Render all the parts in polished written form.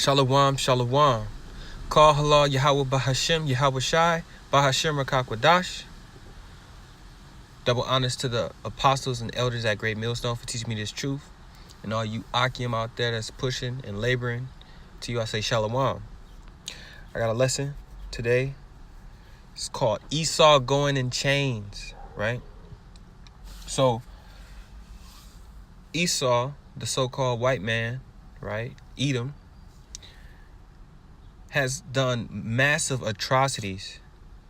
Shalawam, Shalawam. Call halal Yahweh Bahashem, Yahweh Shai, Bahashem Rakakwadash. Double honors to the apostles and elders at Great Millstone for teaching me this truth. And all you Akim out there that's pushing and laboring, to you I say Shalawam. I got a lesson today. It's called Esau going in chains, right? So Esau, the so-called white man, right, Edom, has done massive atrocities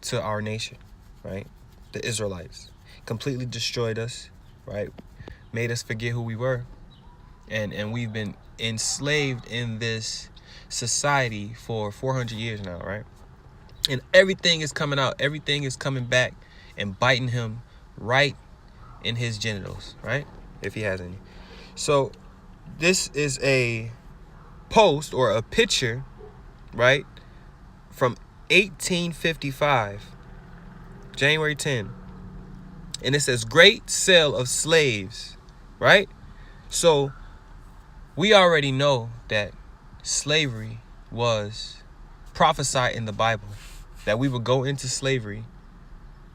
to our nation, right? The Israelites completely destroyed us, right? Made us forget who we were. And we've been enslaved in this society for 400 years now, right? And everything is coming out. Everything is coming back and biting him right in his genitals, right? If he has any. So this is a post or a picture, right, from 1855, January 10. And it says, great sale of slaves, right? So we already know that slavery was prophesied in the Bible, that we would go into slavery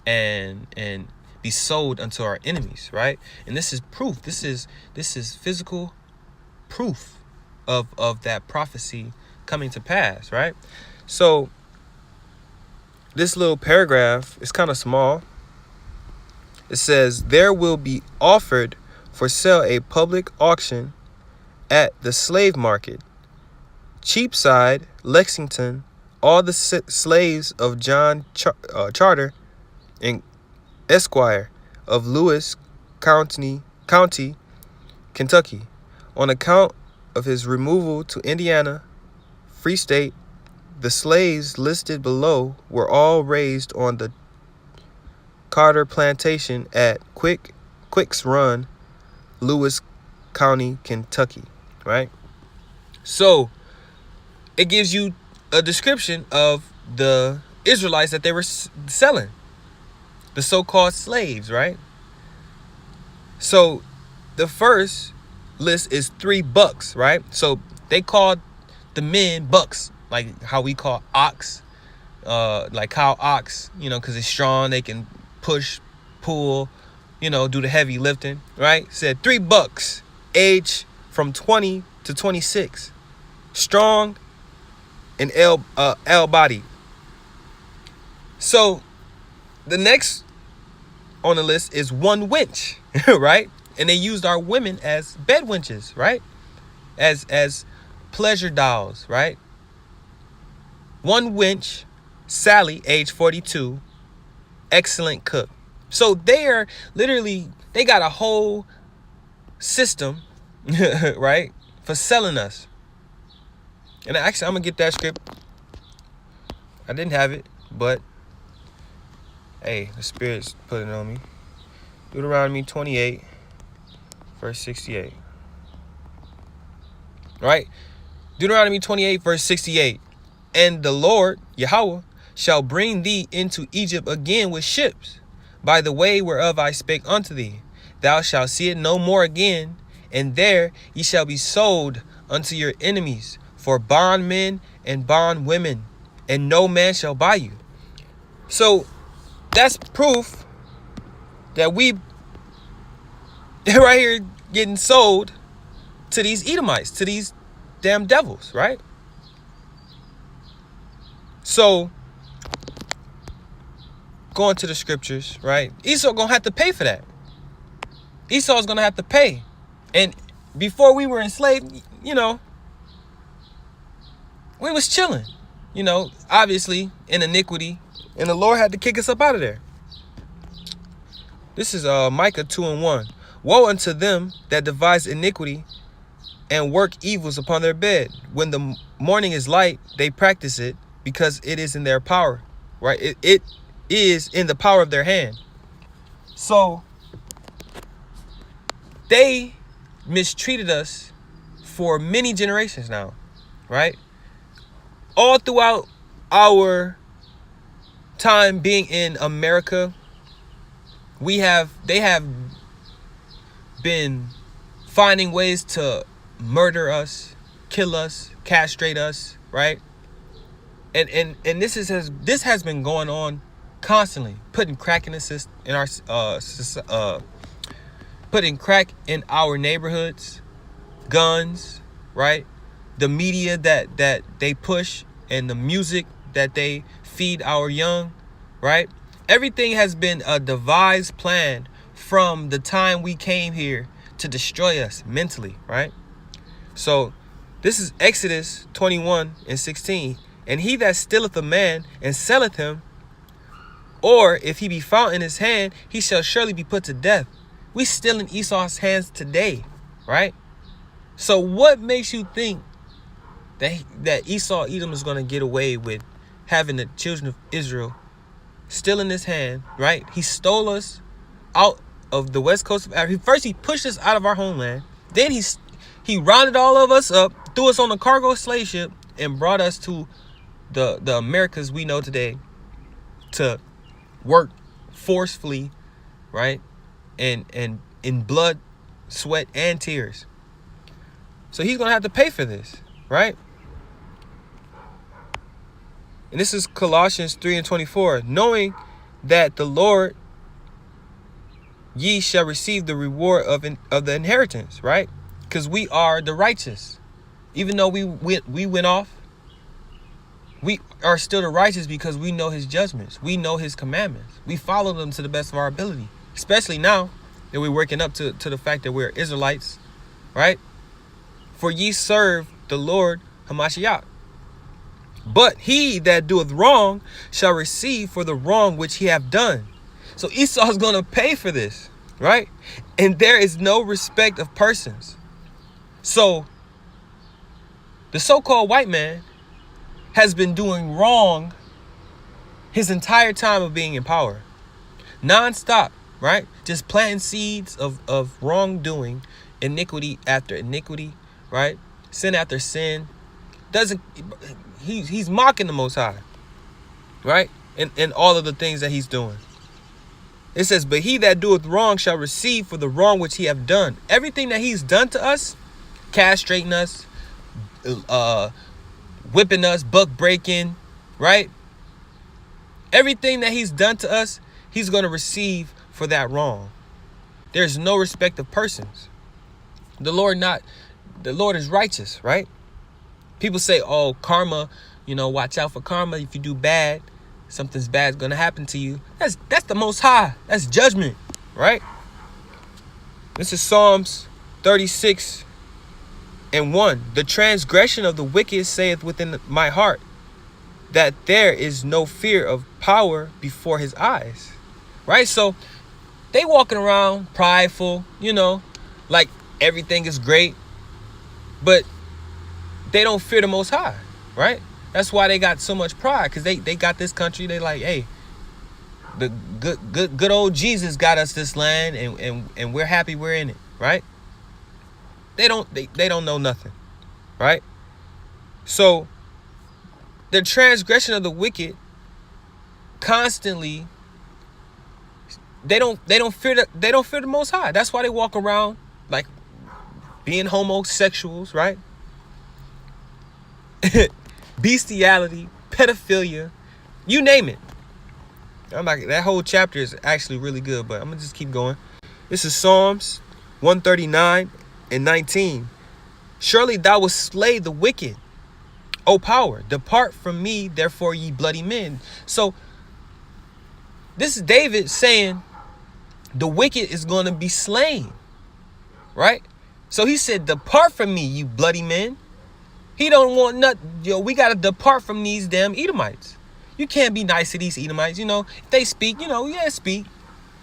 and be sold unto our enemies, right? And this is proof. This is physical proof of that prophecy coming to pass, right? So this little paragraph is kind of small. It says, there will be offered for sale a public auction at the slave market, Cheapside, Lexington, all the slaves of John Charter and Esquire of Lewis County, Kentucky, on account of his removal to Indiana, Free State. The slaves listed below were all raised on the Carter Plantation at Quick's Run, Lewis County, Kentucky, right? So it gives you a description of the Israelites that they were selling, the so-called slaves, right? So the first list is $3, right? So they called the men bucks, like how we call ox, like cow ox, because it's strong, they can push, pull, do the heavy lifting, right? Said $3, age from 20 to 26, strong and L body. So the next on the list is one winch, right? And they used our women as bed winches, right? As pleasure dolls, right? One winch, Sally, age 42, excellent cook. So they are literally, they got a whole system, right, for selling us. And actually, I'm going to get that script. I didn't have it, but hey, the Spirit's put it on me. Deuteronomy 28, verse 68. Right? Deuteronomy 28, verse 68. And the Lord, Yahweh, shall bring thee into Egypt again with ships, by the way whereof I spake unto thee. Thou shalt see it no more again, and there ye shall be sold unto your enemies for bondmen and bondwomen, and no man shall buy you. So that's proof that we right here getting sold to these Edomites, to these damn devils, right? So going to the scriptures, right? Esau gonna have to pay for that. Esau's gonna have to pay. And before we were enslaved, we was chilling, obviously in iniquity, and the Lord had to kick us up out of there. This is Micah 2:1. Woe unto them that devise iniquity and work evils upon their bed. When the morning is light, they practice it, because it is in their power, right? It is in the power of their hand. So they mistreated us for many generations now, right? All throughout our time being in America, they have been finding ways to murder us, kill us, castrate us, right? And this has been going on constantly, putting crack in the system, in our putting crack in our neighborhoods, guns, right? The media that they push and the music that they feed our young, right? Everything has been a devised plan from the time we came here to destroy us mentally, right? So this is Exodus 21:16. And he that stealeth a man and selleth him, or if he be found in his hand, he shall surely be put to death. We still in Esau's hands today, right? So what makes you think that Esau Edom is going to get away with having the children of Israel still in his hand, right? He stole us out of the west coast of Africa. First, he pushed us out of our homeland. Then he rounded all of us up, threw us on a cargo slave ship, and brought us to the Americas we know today to work forcefully, right? And in blood, sweat, and tears. So he's going to have to pay for this, right? And this is Colossians 3:24. Knowing that the Lord, ye shall receive the reward of the inheritance, right? Because we are the righteous. Even though we went off, we are still the righteous because we know his judgments. We know his commandments. We follow them to the best of our ability. Especially now that we're waking up to the fact that we're Israelites, right? For ye serve the Lord Hamashiach. But he that doeth wrong shall receive for the wrong which he hath done. So Esau is going to pay for this, right? And there is no respect of persons. So the so-called white man has been doing wrong his entire time of being in power. Non-stop, right? Just planting seeds of wrongdoing, iniquity after iniquity, right? Sin after sin. He's mocking the Most High, right? And all of the things that he's doing. It says, but he that doeth wrong shall receive for the wrong which he have done. Everything that he's done to us, castrating us, whipping us, buck breaking, right? Everything that he's done to us, he's going to receive for that wrong. There's no respect of persons. The Lord is righteous, right? People say, oh, karma, watch out for karma. If you do bad, something's bad is going to happen to you. That's the Most High. That's judgment, right? This is Psalms 36:1. The transgression of the wicked saith within my heart, that there is no fear of power before his eyes, right? So they walking around prideful, like everything is great, but they don't fear the Most High, right? That's why they got so much pride, because they got this country. They like, hey, the good old Jesus got us this land, and we're happy we're in it, right? They don't know nothing, right? So the transgression of the wicked constantly, they don't fear the Most High. That's why they walk around like being homosexuals, right? Bestiality, pedophilia, you name it. That whole chapter is actually really good, but I'm gonna just keep going. This is Psalms 139:19. Surely thou wilt slay the wicked, O power. Depart from me, therefore, ye bloody men. So this is David saying the wicked is going to be slain, right? So he said, depart from me, you bloody men. He don't want nothing. We got to depart from these damn Edomites. You can't be nice to these Edomites. If they speak, speak.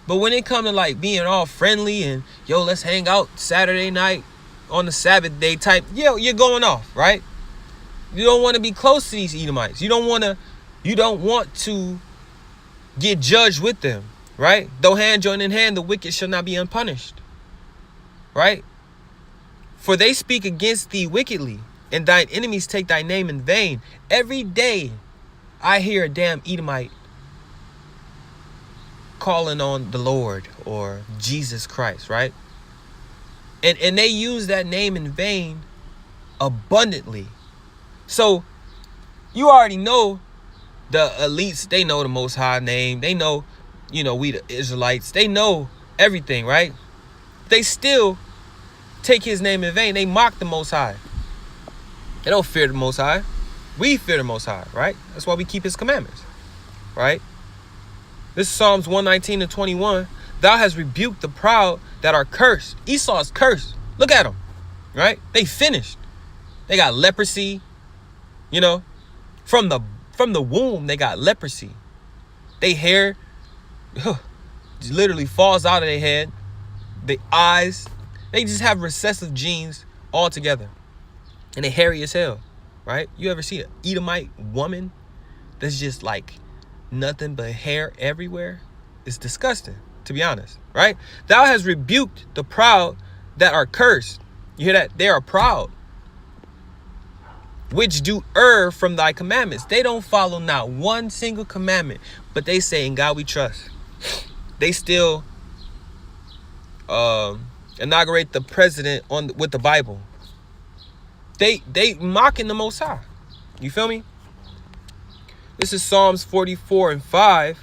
But when it comes to like being all friendly and, let's hang out Saturday night on the Sabbath day type, you're going off, right? You don't want to be close to these Edomites. You don't want to get judged with them, right? Though hand join in hand, the wicked shall not be unpunished, right? For they speak against thee wickedly, and thine enemies take thy name in vain. Every day I hear a damn Edomite calling on the Lord or Jesus Christ, right? And they use that name in vain abundantly. So you already know the elites, they know the Most High name. They know, we the Israelites. They know everything, right? They still take his name in vain. They mock the Most High. They don't fear the Most High. We fear the Most High, right? That's why we keep his commandments, right? This is Psalms 119-21. Thou hast rebuked the proud that are cursed. Esau is cursed. Look at them, right? They finished. They got leprosy, from the womb, they got leprosy. They hair literally falls out of their head. The eyes, they just have recessive genes altogether. And they hairy as hell, right? You ever see an Edomite woman that's just like nothing but hair everywhere? It's disgusting, to be honest, right? Thou hast rebuked the proud that are cursed. You hear that? They are proud, which do err from thy commandments. They don't follow not one single commandment, but they say, in God we trust. They still inaugurate the president with the Bible. They mocking the Most High. You feel me? This is Psalms 44:5.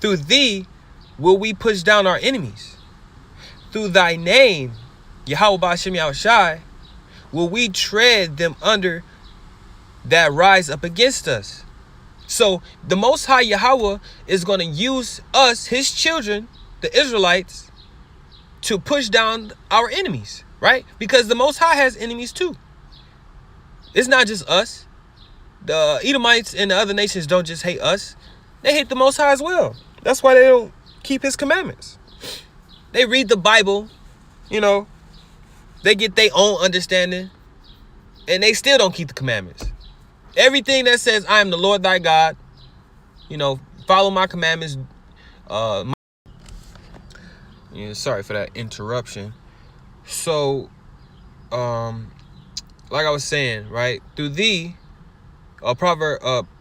Through thee will we push down our enemies. Through thy name, Yahweh Ba'ashem Yahushai, will we tread them under that rise up against us. So the Most High Yahweh is going to use us, his children, the Israelites, to push down our enemies, right? Because the Most High has enemies too. It's not just us. The Edomites and the other nations don't just hate us. They hate the Most High as well. That's why they don't keep his commandments. They read the Bible, they get their own understanding, and they still don't keep the commandments. Everything that says, I am the Lord thy God, follow my commandments. Sorry for that interruption. So, like I was saying, right? Through thee, Psalms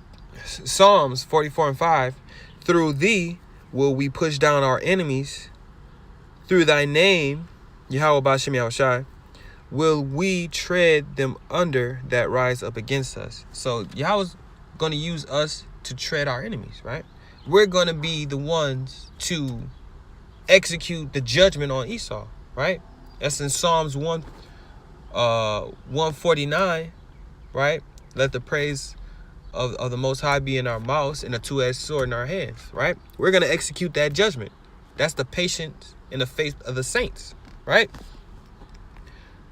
44:5, through thee will we push down our enemies. Through thy name, Yahweh Ba'ashem Yahushai, will we tread them under that rise up against us. So Yahweh's going to use us to tread our enemies, right? We're going to be the ones to execute the judgment on Esau, right? That's in Psalms 149, right? Let the praise of the Most High be in our mouths and a two-edged sword in our hands, right? We're going to execute that judgment. That's the patience and the faith of the saints, right?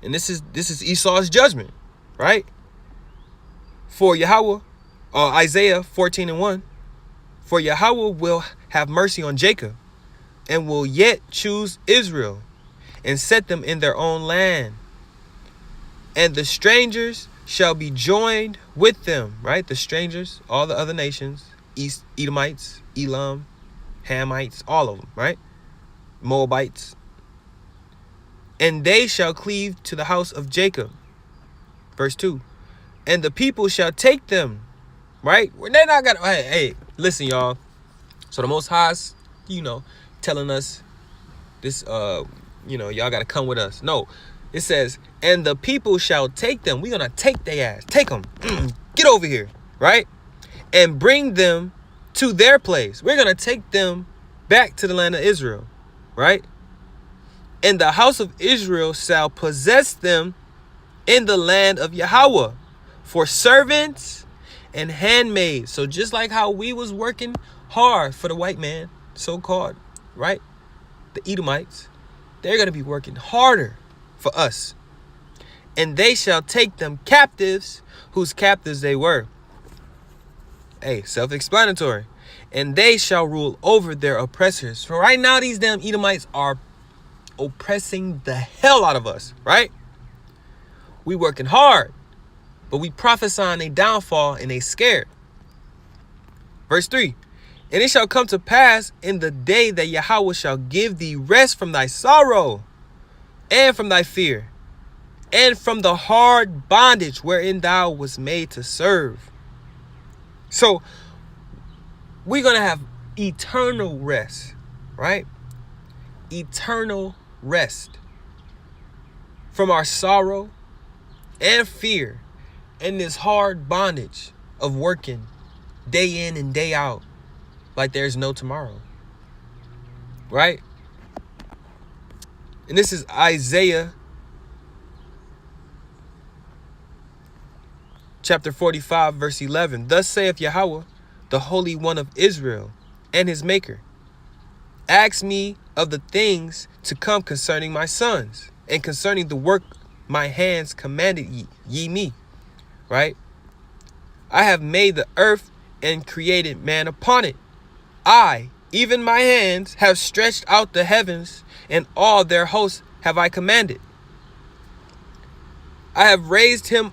And this is Esau's judgment, right? For Yahweh, Isaiah 14:1, for Yahweh will have mercy on Jacob and will yet choose Israel and set them in their own land. And the strangers shall be joined with them, right? The strangers, all the other nations, Edomites, Elam, Hamites, all of them, right? Moabites. And they shall cleave to the house of Jacob. Verse 2. And the people shall take them, right? They're not gonna, hey, listen, y'all. So the Most High's, telling us this, y'all gotta come with us. No, it says, and the people shall take them. We're gonna take their ass. Take them. Get over here, right? And bring them to their place. We're gonna take them back to the land of Israel, right? And the house of Israel shall possess them in the land of Yahweh for servants and handmaids. So just like how we was working hard for the white man, so-called, right? The Edomites, they're going to be working harder for us. And they shall take them captives, whose captives they were. Hey, self-explanatory. And they shall rule over their oppressors. For right now, these damn Edomites are oppressing the hell out of us, right? We working hard, but we prophesying a downfall and they scared. Verse 3. And it shall come to pass in the day that Yahweh shall give thee rest from thy sorrow and from thy fear and from the hard bondage wherein thou was made to serve. So we're going to have eternal rest, right? Eternal rest from our sorrow and fear and this hard bondage of working day in and day out like there's no tomorrow. Right? And this is Isaiah chapter 45, verse 11. Thus saith Yahweh, the Holy One of Israel, and his Maker. Ask me of the things to come concerning my sons, and concerning the work my hands commanded ye me. Right? I have made the earth and created man upon it. I, even my hands, have stretched out the heavens, and all their hosts have I commanded. I have raised him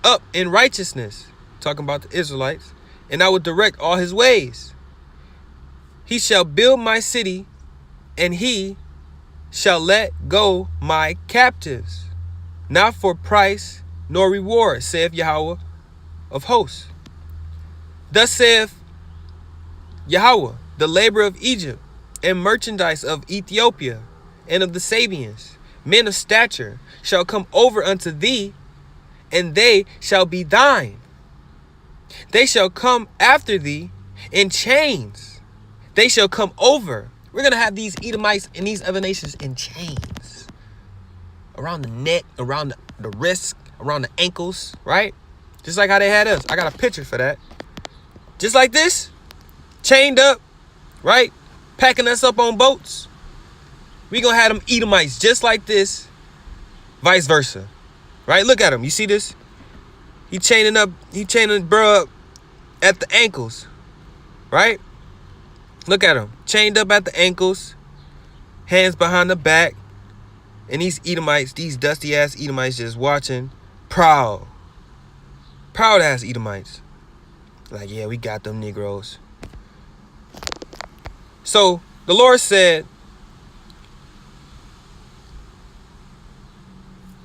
up in righteousness, talking about the Israelites, and I will direct all his ways. He shall build my city, and he shall let go my captives, not for price nor reward, saith Yahweh of hosts. Thus saith Yahweh, the labor of Egypt, and merchandise of Ethiopia, and of the Sabians, men of stature, shall come over unto thee, and they shall be thine. They shall come after thee in chains. They shall come over. We're going to have these Edomites and these other nations in chains. Around the neck, around the wrists, around the ankles, right? Just like how they had us. I got a picture for that. Just like this, chained up, right? Packing us up on boats. We going to have them Edomites just like this, vice versa. Right? Look at him. You see this? He chaining bro up at the ankles. Right? Look at him. Chained up at the ankles. Hands behind the back. And these Edomites, these dusty ass Edomites just watching. Proud. Proud ass Edomites. Like, yeah, we got them Negroes. So the Lord said,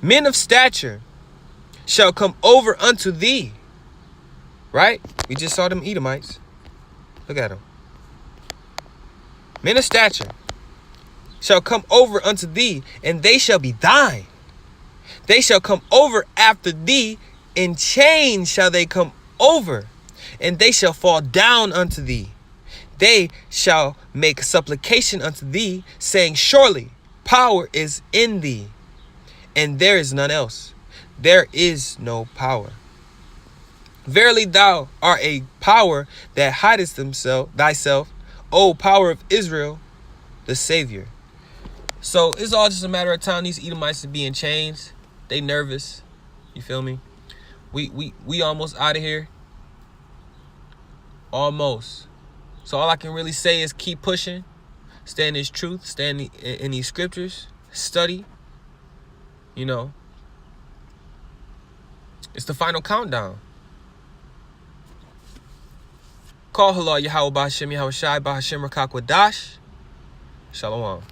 men of stature shall come over unto thee. Right? We just saw them Edomites. Look at them. Men of stature shall come over unto thee, and they shall be thine. They shall come over after thee, in chains shall they come over, and they shall fall down unto thee. They shall make supplication unto thee, saying, surely power is in thee, and there is none else. There is no power. Verily thou art a power that hidest thyself, O power of Israel, the Savior. So it's all just a matter of time. These Edomites to be in chains. They nervous. You feel me? We almost out of here. Almost. So all I can really say is keep pushing. Stay in this truth. Stay in these scriptures. Study. You know. It's the final countdown. Call Halal Yahweh Bahashem Yahweh Shai Bahashem Rakak Wadash. Shalawam.